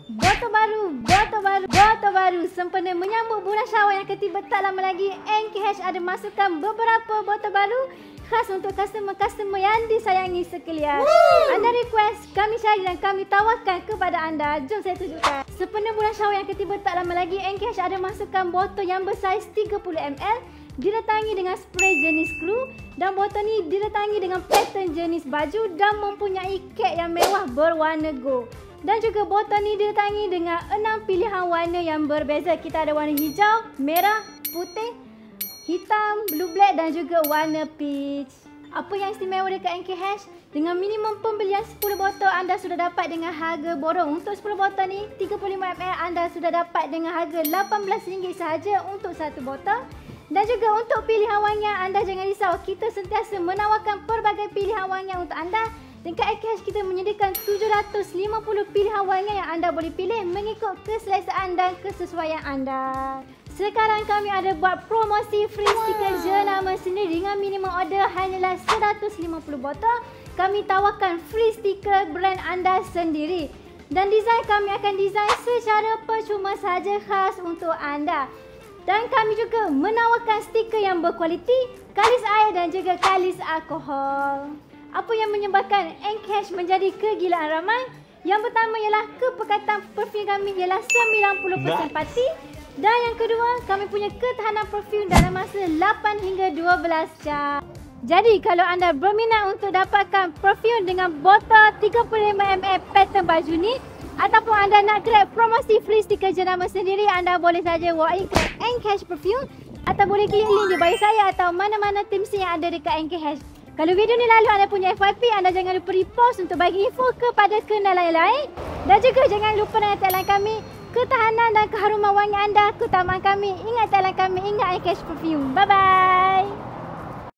Botol baru sempena menyambut bulan Syawal yang ketiba tak lama lagi. NKH ada masukkan beberapa botol baru khas untuk customer-customer yang disayangi sekalian. Anda request, kami cari dan kami tawarkan kepada anda. Jom saya tunjukkan. Sempena bulan Syawal yang ketiba tak lama lagi, NKH ada masukkan botol yang bersaiz 30ml, didatangi dengan spray jenis clue, dan botol ni didatangi dengan pattern jenis baju dan mempunyai kek yang mewah berwarna gold. Dan juga botol ni didatangi dengan 6 pilihan warna yang berbeza. Kita ada warna hijau, merah, putih, hitam, blue black dan juga warna peach. Apa yang istimewa dekat NKH? Dengan minimum pembelian 10 botol anda sudah dapat dengan harga borong. Untuk 10 botol ni 35ml anda sudah dapat dengan harga RM18 sahaja untuk satu botol. Dan juga untuk pilihan wangian anda jangan risau, kita sentiasa menawarkan pelbagai pilihan wangian untuk anda. Dekat NKH kita menyediakan 750 pilihan wangian yang anda boleh pilih mengikut keselesaan dan kesesuaian anda. Sekarang kami ada buat promosi free stiker jenama sendiri dengan minimum order hanyalah 150 botol. Kami tawarkan free stiker brand anda sendiri. Dan desain kami akan desain secara percuma sahaja khas untuk anda. Dan kami juga menawarkan stiker yang berkualiti, kalis air dan juga kalis alkohol. Apa yang menyebabkan NKH menjadi kegilaan ramai? Yang pertama ialah kepekatan perfum kami ialah 90% pasti. Dan yang kedua, kami punya ketahanan perfum dalam masa 8 hingga 12 jam. Jadi kalau anda berminat untuk dapatkan perfum dengan botol 35ml pattern baju ni, ataupun anda nak grab promosi free stiker jenama sendiri, anda boleh saja walk in ke NKH Perfume atau boleh klik link di bio saya atau mana-mana Teams yang ada dekat NKH. Kalau video ni lalu anda punya FYP, anda jangan lupa repost untuk bagi info kepada kenalan yang lain. Dan juga jangan lupa dengan tagline kami, ketahanan dan keharuman wangi anda, keutamaan kami. Ingat tagline kami, ingat NKH Perfume. Bye-bye.